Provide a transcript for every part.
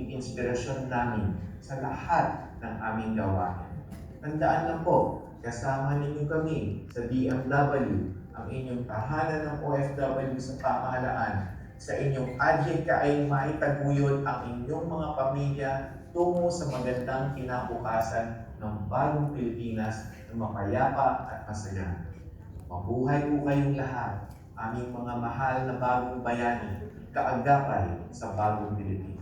maging inspirasyon namin sa lahat ng aming gawain. Tandaan lang po, kasama ninyo kami sa BMW, ang inyong tahanan ng OFW sa pamahalaan. Sa inyong adhika ay maitaguyod ang inyong mga pamilya tungo sa magandang kinabukasan ng bagong Pilipinas na mapayapa at masaya. Mabuhay po kayong lahat, aming mga mahal na bagong bayani, kaagapay sa bagong Pilipinas.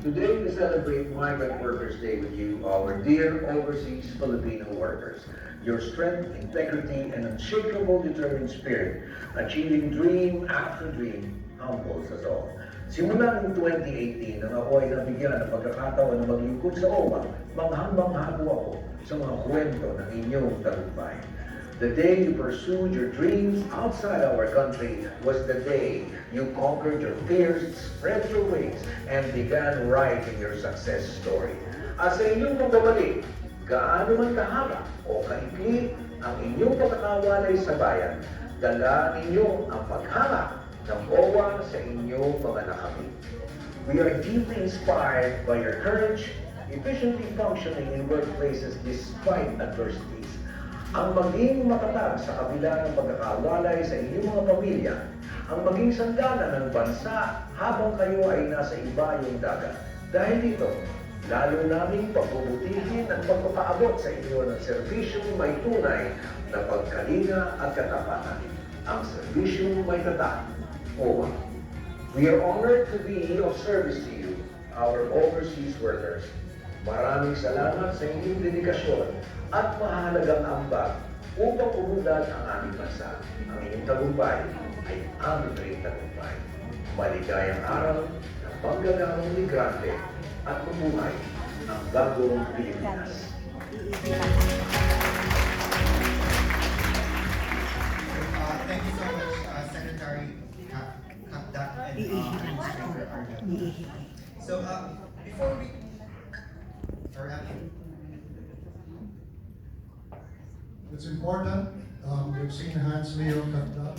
Today we celebrate Migrant Workers Day with you, our dear overseas Filipino workers. Your strength, integrity, and unshakable determined spirit, achieving dream after dream, humbles us all. Simula noong 2018, nang ako ay nabigyan ng pagkakataon na maglingkod sa OWA, manghang-mangha po ako sa mga kwento ng inyong tagumpay. The day you pursued your dreams outside our country was the day you conquered your fears, spread your wings, and began writing your success story. At sa inyong pagbabalik, gaano man kahaba o kaikli ang inyong pagkakawalay sa bayan, dala ninyo ang paghanga ng OWA sa inyong mga nakamit. We are deeply inspired by your courage, efficiently functioning in workplaces despite adversities. Ang maging matatag sa kabila ng pagkakawalay sa inyong mga pamilya, ang maging sandalan ng bansa habang kayo ay nasa ibayong dagat. Dahil dito, lalo naming pagbubutihin at pagpapaabot sa inyo ng serbisyong may tunay na pagkalinga at katapatan. Ang serbisyong may tatak, OWA. We are honored to be of service to you, our overseas workers. Maraming salamat sa inyong dedikasyon at mahalagang ambag upang umunlad ang aming bansa. Ang inyong tagumpay ay aming rin tagumpay. Maligayang araw ng manggagawang migrante at mabuhay ang bagong Pilipinas. Thank you so much, Secretary Kapdak and Secretary Argel. So, before we... It's important. You've seen Hans Leo Kapdak.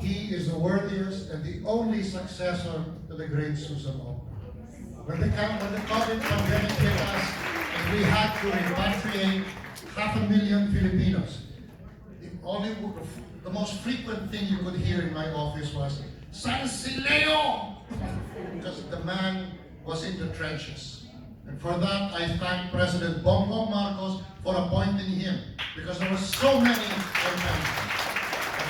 He is the worthiest and the only successor to the great Susan Oka. When the COVID pandemic hit us and we had to repatriate 500,000 Filipinos, the most frequent thing you could hear in my office was, San Sileo! Because the man was in the trenches. And for that, I thank President Bongbong Marcos for appointing him, because there were so many Americans.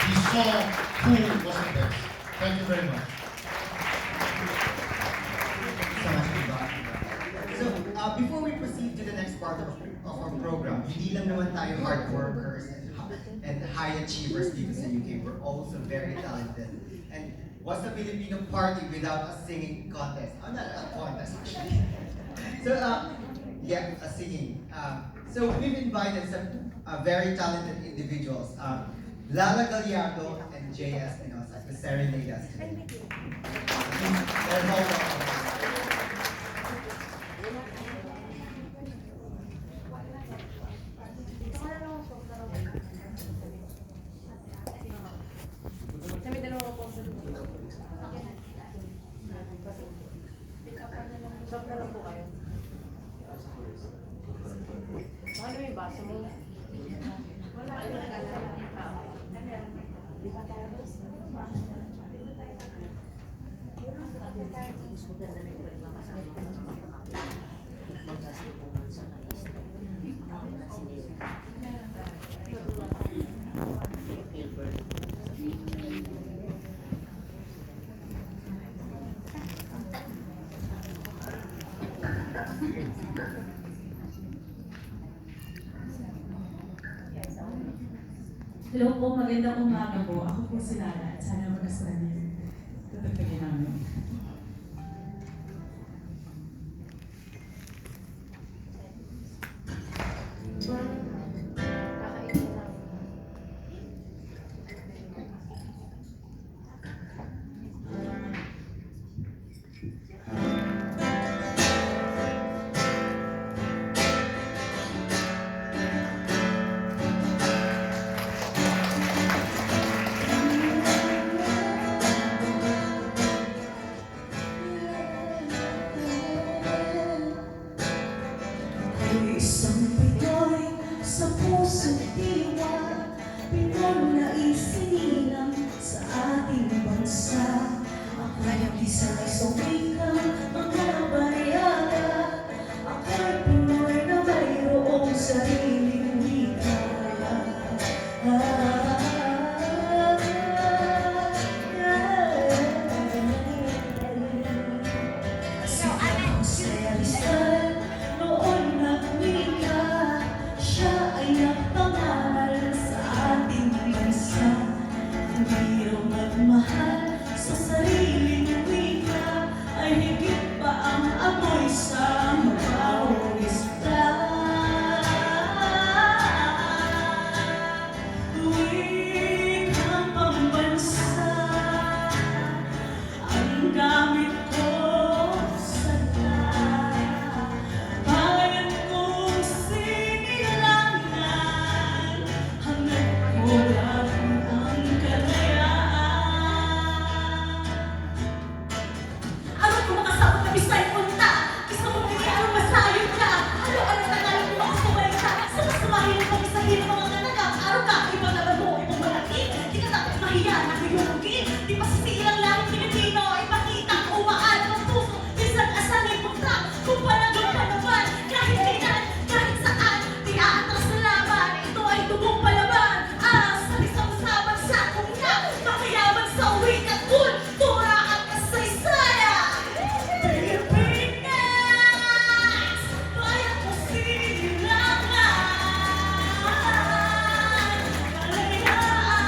He saw who was the best. Thank you very much. So, before we proceed to the next part of our program, hindi lang naman tayo hard workers and high achievers dito sa UK. We're also very talented. And what's a Filipino party without a singing contest? Oh, not a contest, actually. So, yeah, a singing. So, we've invited some very talented individuals. Lala Gallardo and J.S. Pinoza to serenade us today. They're all welcome. Ano yung baso mo? Wala. Hello po, magandang umaga po. Ako po si Lala at sana magastuhan niyo. Tutugtugin namin. ang naisinilang sa ating bansa. Ako'y isang wikang mga bariyada. Ako'y Pinoy na mayroong sariling wika. Si Jose Rizal noon nagwika, siya ay nagpangaral sa ating bansa. Hindi raw magmahal sa sariling wika ay higit pa ang amoy sa mabawang isda. Wikang pambansa ang gamit ko sa bayan kong sinilangan, hanggang kulang ang kalayaan. Ano kung makasabot na Bisay punta? Gusto mo bigyan ang masayod ka? Ano ang Tagalog mo ako sumalita? Sumasamahin mo isahin ang mga kanagap. Araw ka, ibang laban mo, ibang malaki. Di ka dapat mahiya, nakayungin. Di pa sisilang langit Pilipino. Ipakita ang umaan ng puso. Isang asaling punta. Kung panagon ka naman, kahit kailan, kahit saan. Di aatras na laban. Ito ay tugong palaban. Sa isang usapan sa kumya. Makiyaman sa wika, kultura at kasaysayan. Pilipinas, bayan ko sinilangan. Kalayaan,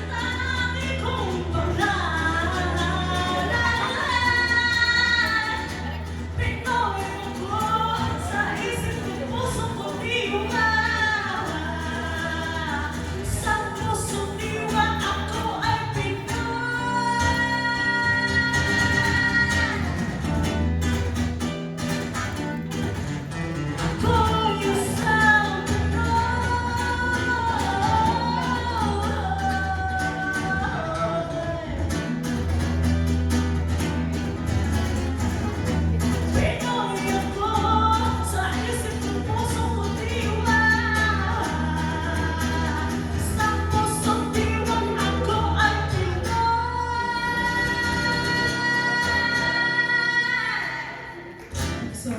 dami kong pangalan. Pinoy ako, sa isip ko, puso ko diwa. Sa puso diwa, ako ay Pinoy. Ako isang Pinoy ako, sa isip ko, puso ko diwa. Sa puso diwa, ako ay Pinoy. So,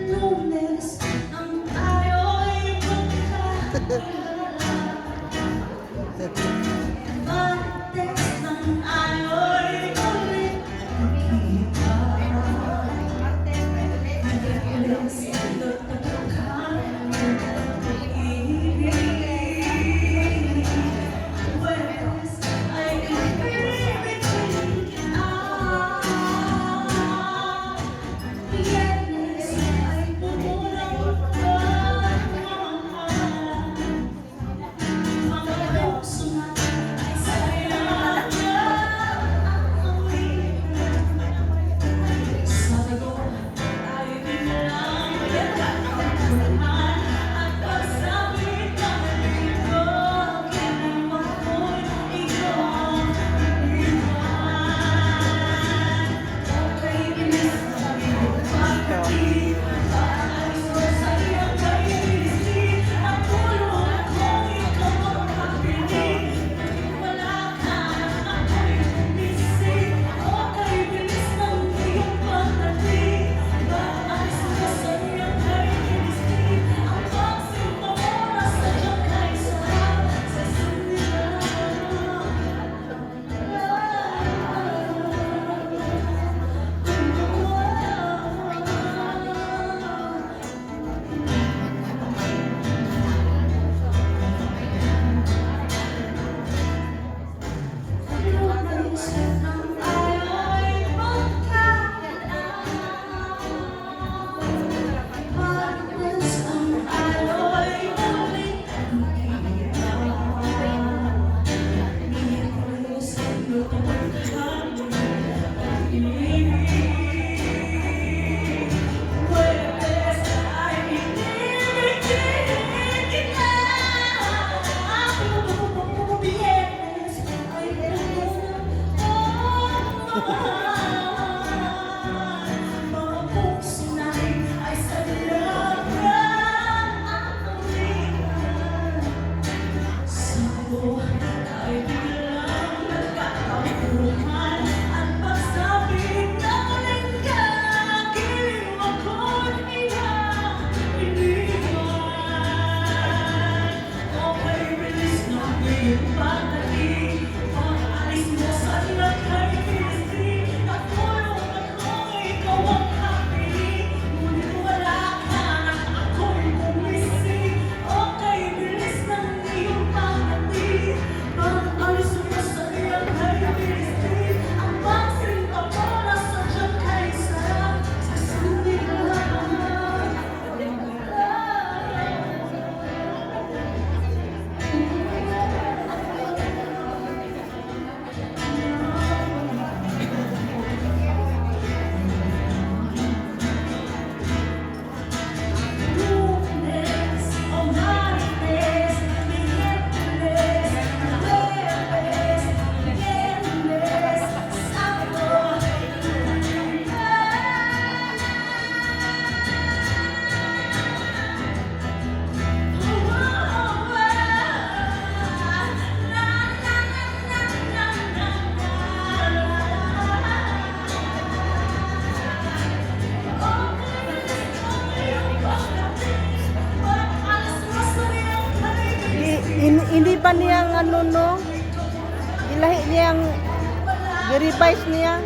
Lunes ang tayo'y Martes nang tayo'y ulit magkita. Miyerkules ito't nagkakaroon ng pag-ibig. Huwebes ay ibibigin kita. Biyernes ay pumulang ka. Mga puso natin ay saya na ang wika. Sabado ay biglang ba niyang ano no? Ilahi niyang i-revise niya.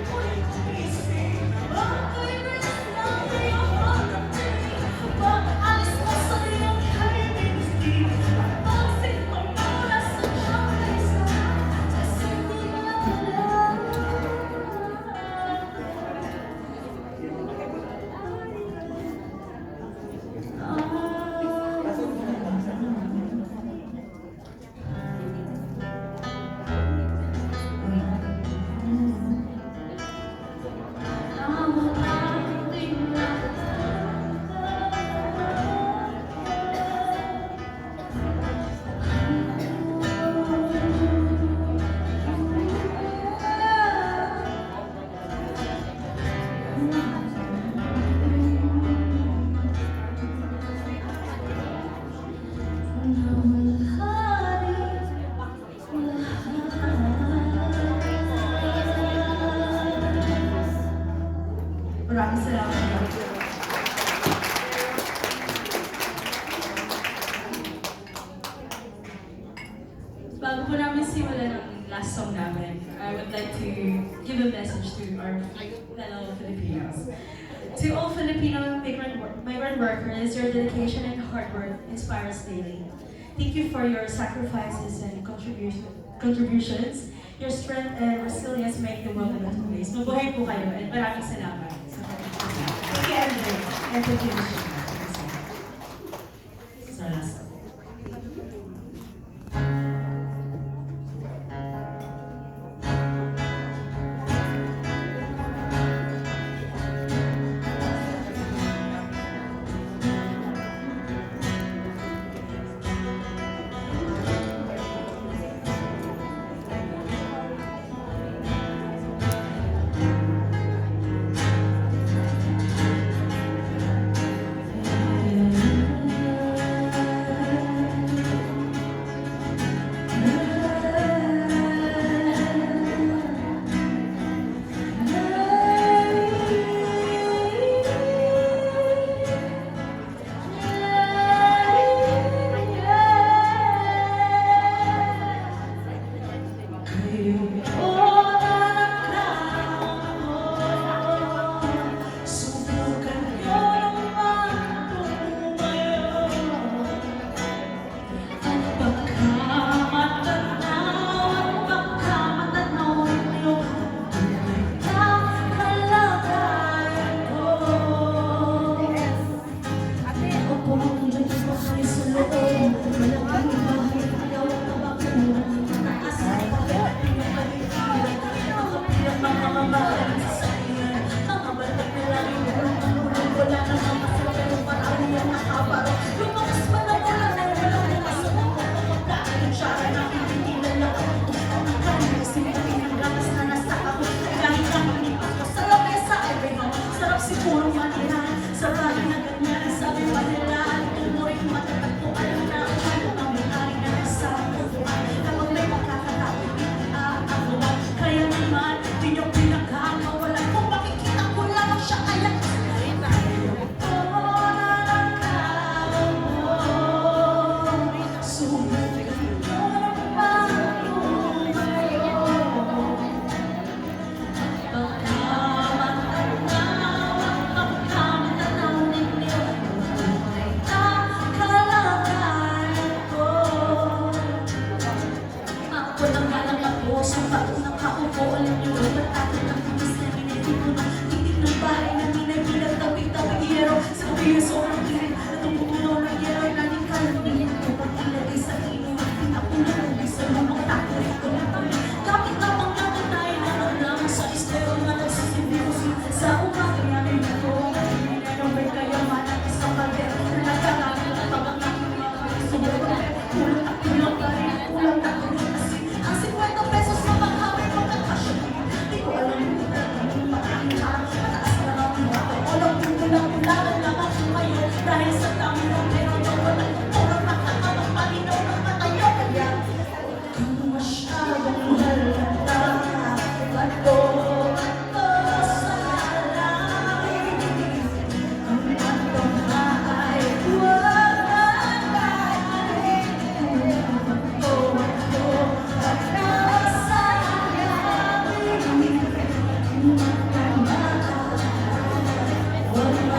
Maraming salamat. Bago po namin simulan ang last song namin, I would like to give a message to our fellow Filipinos. To all Filipino migrant workers, your dedication and hard work inspires daily. Thank you for your sacrifices and contributions. Your strength and resilience make the world a better place. Mabuhay po kayo and maraming salamat sa pagkakas. Thank you, Andre. And thank you, Michelle. This is our last song.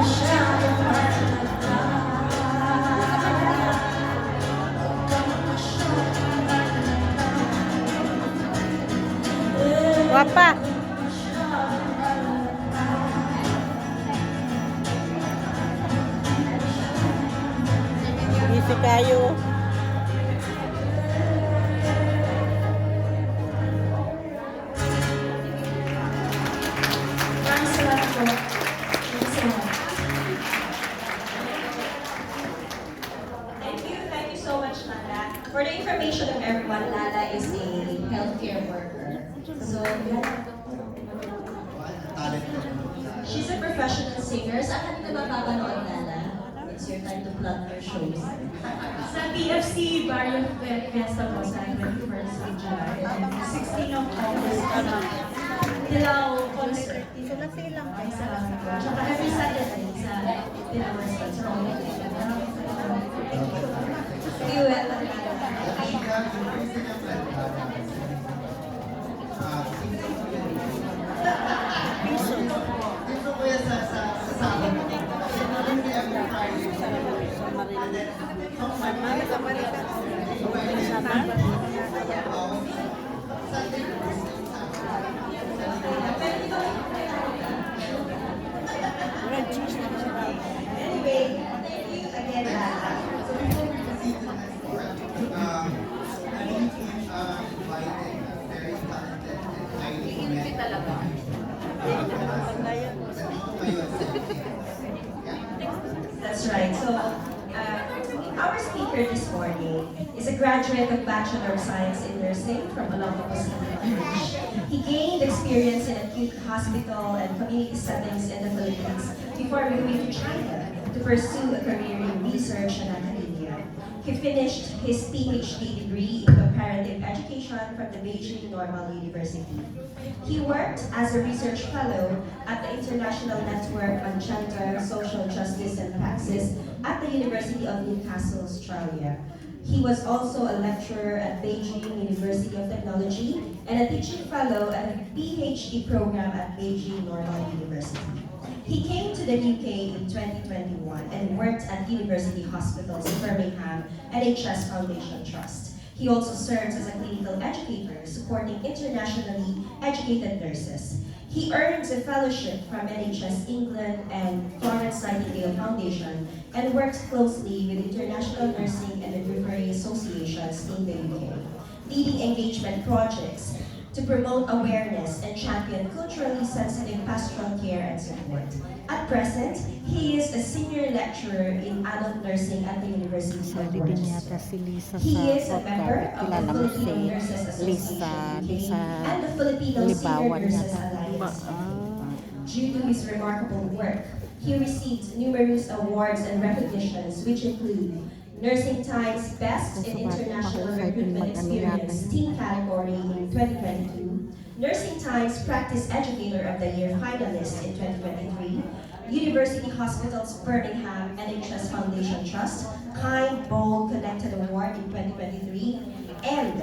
masyadong Guwapa. Busy kayo. Maraming salamat po. Thank you so much. Thank you so much, Lala. For the information of everyone, Lala is a healthcare worker. So, Talent ko. she's a professional singer. Saan ka nila mapapanood, Lala? It's your time to plug your shows. Sa PFC Barrio Fiesta po sa 21st of July and 16 of August sa Dilaw Concert. Sila silang Maraming salamat po. Tsaka every Saturday sa Dilaw Concert. So, See you at Dito ko yan sa sabon. Every Friday. And then, Anyway, thank you again, Lala. So before we proceed to the next part, I need to invite a very talented and highly commended That's right. So, our speaker this morning is a graduate of Bachelor of Science in Nursing from Olongapo City College. He gained experience in acute hospital and community settings in the Philippines before moving to China to pursue a career in research and academia. He finished his PhD degree in comparative education from the Beijing Normal University. He worked as a research fellow at the International Network on Gender, Social Justice and Praxis at the University of Newcastle, Australia. He was also a lecturer at Beijing University of Technology and a teaching fellow at a PhD program at Beijing Normal University. He came to the UK in 2021 and worked at University Hospitals in Birmingham NHS Foundation Trust. He also serves as a clinical educator supporting internationally educated nurses. He earns a fellowship from NHS England and Florence Nightingale Foundation and works closely with international nursing and midwifery associations in the UK, leading engagement projects to promote awareness and champion culturally sensitive pastoral care and support. At present, he is a senior lecturer in adult nursing at the University of Sabi din yata Rochester. si Lisa He sa is a member podcast. of the Kilala mo si Filipino Nurses Lisa, Association Lisa and the Filipino Senior Libawan Nurses yata. Alliance. Due to his remarkable work, he received numerous awards and recognitions, which include Nursing Times Best in International Recruitment Experience Team category in 2022, Nursing Times Practice Educator of the Year finalist in 2023, University Hospitals Birmingham NHS Foundation Trust Kind Bold Connected Award in 2023, and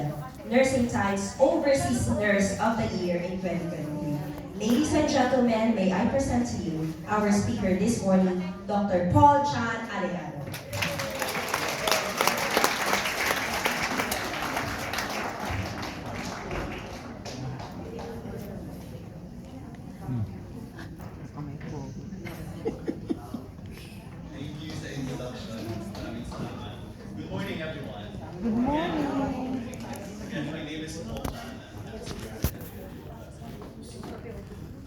Nursing Times Overseas Nurse of the Year in 2023. Ladies and gentlemen, may I present to you our speaker this morning, Dr. Paul Chan Alegado. Thank you sa introduction. Maraming salamat. Good morning, everyone. Good morning. Again, my name is Paul Chan.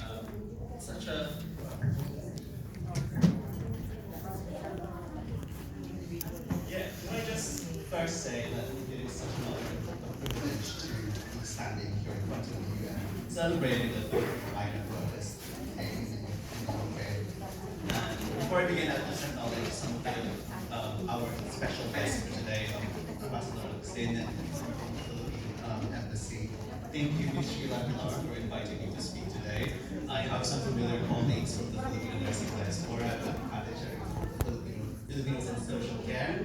I'm such a can I just first say that it is such an honor and privilege to be standing here in front of you and celebrating the 5th Migrant Workers Day in the UK. And before I begin, I'll just acknowledge some of our special guests for today, Ambassador Sin and from the Philippine Embassy. Thank you, Ms. Sheila Pilar, for inviting me to speak today. I have some familiar colleagues from the Filipino nursing diaspora, Filipinos in Social Care,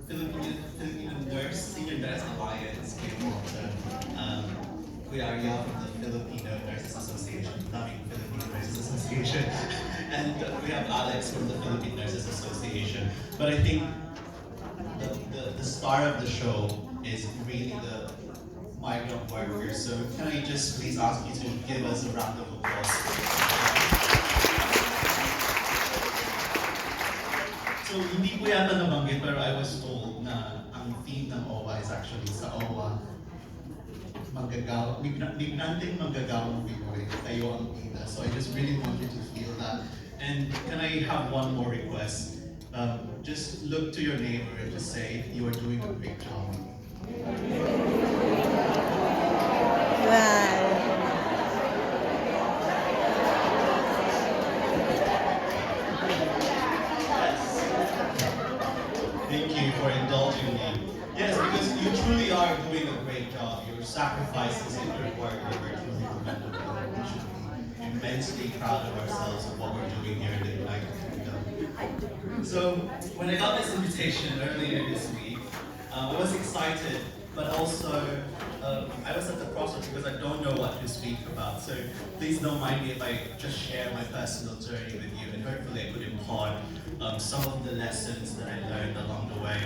Filipino Nurse, Senior Nurse Alliance, Kuya Arya from the Filipino Nurses Association, Filipino Nurses Association, and we have Alex from the Philippine Nurses Association, but I think the star of the show is really the migrant workers. So can I just please ask you to give us a round of applause? So hindi ko yata nabanggit, pero I was told na ang theme ng OWA is actually sa OWA, migranteng manggagawang Pinoy, tayo ang ina. So I just really want you to feel that. And can I have one more request? Just look to your neighbor and just say, you are doing a great job. Wow. Thank you for indulging me. Yes, because you truly are doing a great job. Your sacrifices in your work are truly commendable. We should be immensely proud of ourselves of what we're doing here in the United Kingdom. So, when I got this invitation earlier this week, I was excited, but also I was at the crossroads because I don't know what to speak about. So please don't mind me if I just share my personal journey with you, and hopefully I could impart some of the lessons that I learned along the way.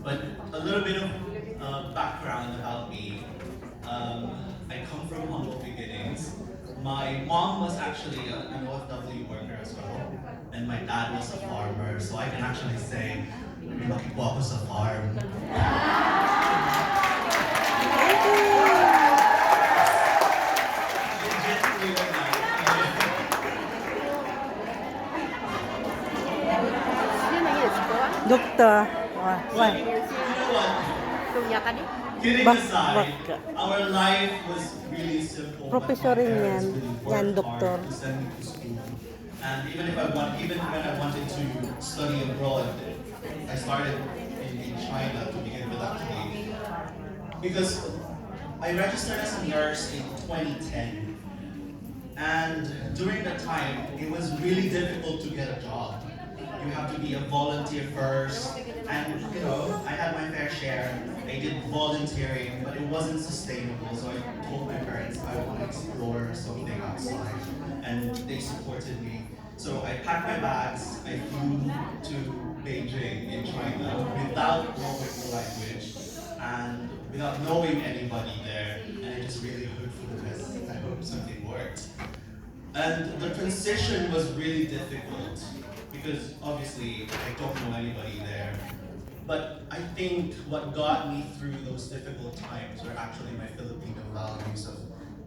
But a little bit of background about me. I come from humble beginnings. My mom was actually an OFW worker as well, and my dad was a farmer, so I can actually say, lumaki po ako sa farm. Doktor. Wah, wah. You know what? Kidding Bak- aside, bak- our life was really simple. Professor but my rin parents yan. really Yan, worked doktor. hard to send me to school. And even when I wanted to study abroad, I started in China to begin with actually. Because I registered as a nurse in 2010. And during that time, it was really difficult to get a job. You have to be a volunteer first, and you know, I had my fair share. I did volunteering, but it wasn't sustainable, so I told my parents I want to explore something outside, and they supported me. So I packed my bags, I flew to Beijing in China without knowing the language and without knowing anybody there, and I just really hoped for the best. I hope something worked. And the transition was really difficult because obviously I don't know anybody there. But I think what got me through those difficult times were actually my Filipino values of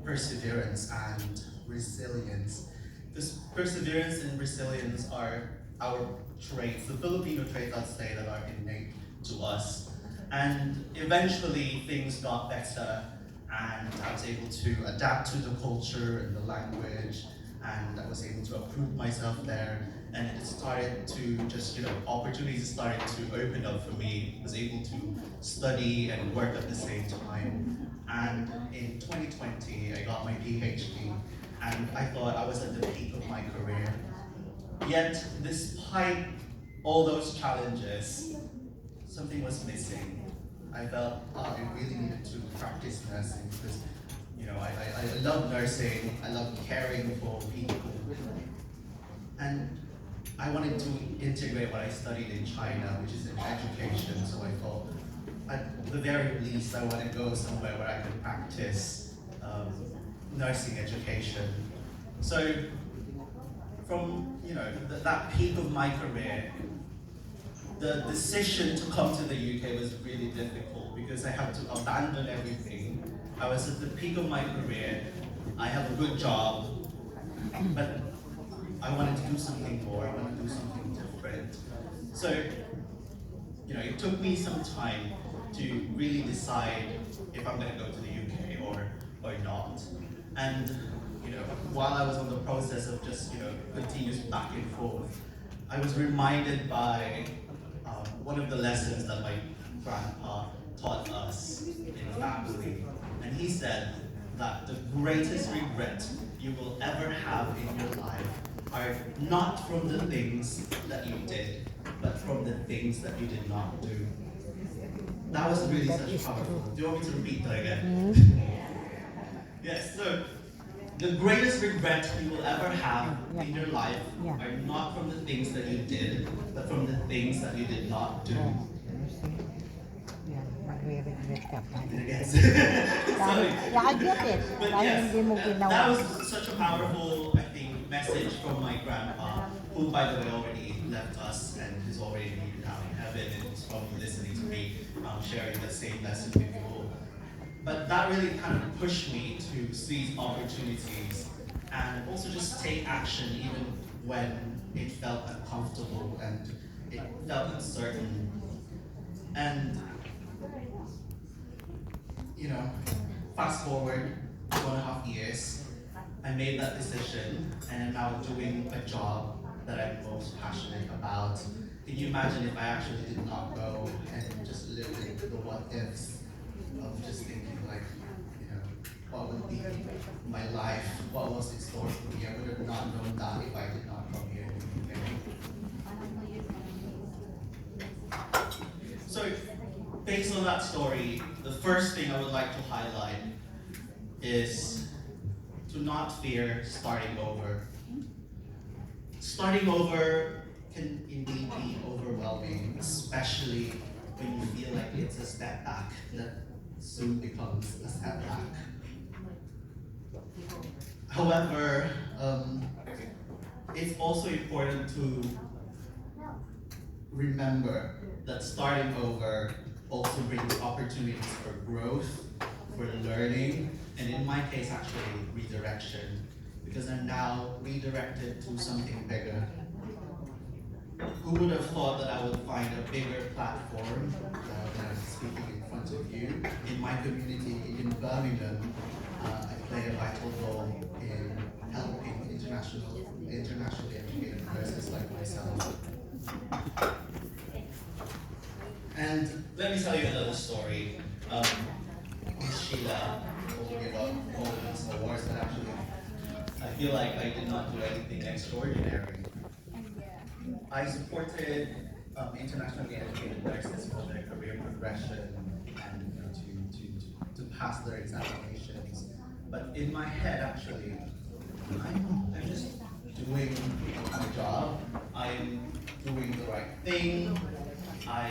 perseverance and resilience. Because perseverance and resilience are our traits, the Filipino traits, I'd say, that are innate to us. And eventually things got better, and I was able to adapt to the culture and the language, and I was able to approve myself there, and it started to just, you know, opportunities started to open up for me. I was able to study and work at the same time. And in 2020, I got my PhD, and I thought I was at the peak of my career. Yet, despite all those challenges, something was missing. I felt I really needed to practice nursing because, you know, I love nursing, I love caring for people. And I wanted to integrate what I studied in China, which is in education, so I thought, at the very least, I want to go somewhere where I could practice nursing education. So, from, you know, that peak of my career, the decision to come to the UK was really difficult because I had to abandon everything. I was at the peak of my career, I have a good job, but I wanted to do something more, I wanted to do something different. So, you know, it took me some time to really decide if I'm going to go to the UK or not. And, you know, while I was on the process of just, you know, continuous back and forth, I was reminded by one of the lessons that my grandpa taught us in family. And he said that the greatest regret you will ever have in your life are not from the things that you did, but from the things that you did not do. That was really such powerful. Do you want me to repeat that again? Yes, so the greatest regret you will ever have in your life Yeah. are not from the things that you did, but from the things that you did not do. Yan, magre-regret ka pa. Yes. Dahil, yeah, I get it. But Dahil yes, hindi mo that ginawa. was such a powerful, I think, message from my grandpa, who, by the way, already left us and is already now in heaven and is probably listening to me sharing the same lesson with you all. But that really kind of pushed me to seize opportunities and also just take action even when it felt uncomfortable and it felt uncertain. And you know, fast forward 2.5 years, I made that decision and I'm now doing a job that I'm most passionate about. Can you imagine if I actually did not go and just lived in the what ifs of just thinking like, you know, what would be my life, what was in store for me? I would have not known that if I did not come here in the UK. So, based on that story, the first thing I would like to highlight is to not fear starting over. Starting over can indeed be overwhelming, especially when you feel like it's a step back that soon becomes a step back. However, it's also important to remember that starting over also brings opportunities for growth, for learning, and in my case actually redirection, because I'm now redirected to something bigger. Who would have thought that I would find a bigger platform when I'm speaking in front of you? In my community in Birmingham, I play a vital role in helping internationally educated persons like myself. And let me tell you another story. Miss Sheila told me about all of these awards, but actually, I feel like I did not do anything extraordinary. I supported internationally educated nurses for their career progression and to pass their examinations. But in my head, actually, I'm just doing my job. I'm doing the right thing. I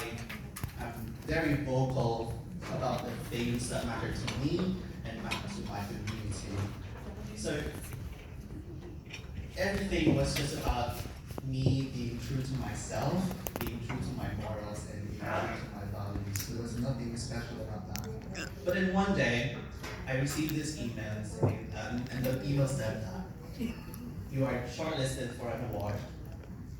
am very vocal about the things that matter to me and matter to my community. So everything was just about me being true to myself, being true to my morals, and being true to my values. There was nothing special about that. But then one day, I received this email saying, and the email said that you are shortlisted for an award.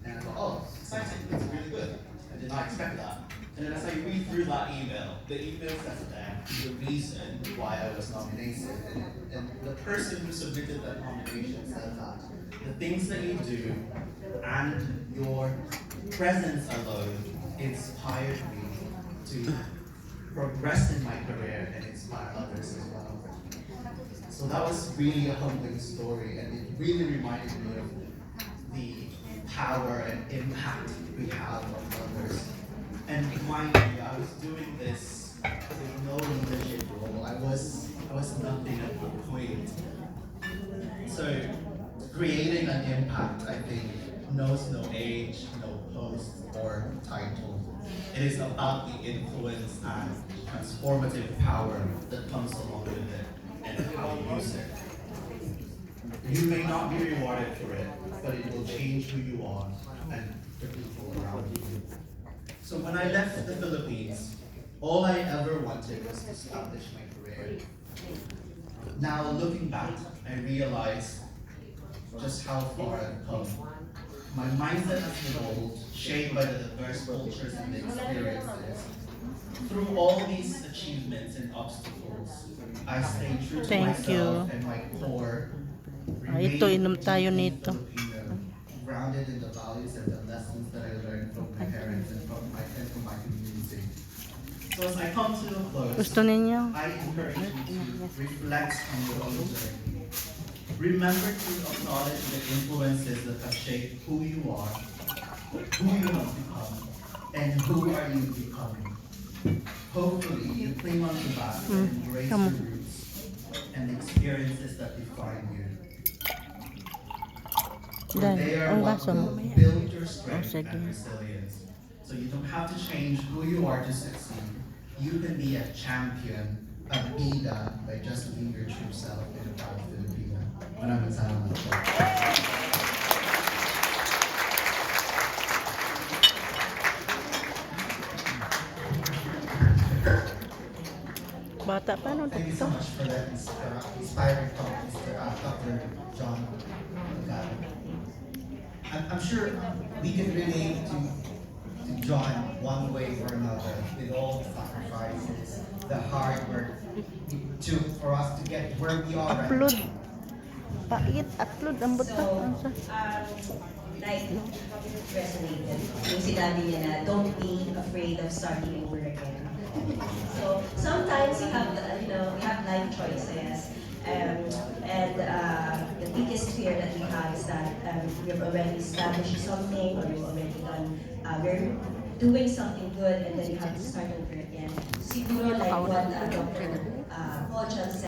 And I thought, oh, exciting, that's really good. I did not expect that. And then as I read through that email, the email says that the reason why I was nominated, and the person who submitted that nomination said that the things that you do and your presence alone inspired me to progress in my career and inspire others as well. So that was really a humbling story, and it really reminded me of the power and impact we have on others. And mind you, I was doing this with no leadership role. I was nothing at that point. So creating an impact, I think, knows no age, no post or title. It is about the influence and transformative power that comes along with it and how you use it. You may not be rewarded for it, but it will change who you are and the people around you. So when I left the Philippines, all I ever wanted was to establish my career. Now looking back, I realized just how far I've come. My mindset has evolved, shaped by the diverse cultures and experiences. Through all these achievements and obstacles, I stay true to Thank myself you. and my core. Ito, inom tayo nito. Grounded in the values and the lessons that I learned from my parents and from my community. So as I come to a close, Gusto ninyo? I encourage you to reflect on your own journey. Remember to acknowledge the influences that have shaped who you are, who you have become, and who are you becoming. Hopefully, you cling on to that and embrace your roots and the experiences that define you. were Dan, there ang what baso mo. will build your strength Oh, sige. and resilience. So you don't have to change who you are to succeed. You can be a champion, a bida, by just being your true self in a proud Filipino. Maraming salamat po. Bata pa no Thank you so to. much for that inspiring talk, Mr. Dr. John Magano. I'm sure we can relate to John one way or another with all the sacrifices, the hard work it took for us to get where we are right Upload. now. Pait, upload ang buto. Ang sa. Like, resonated. Yung sinabi niya na, don't be afraid of starting over again. So, sometimes you have, we have life choices. The biggest fear that we have is that we've already established something or we've already done, we're doing something good and then you have to start over again. Siguro like what Dr. Paul John said,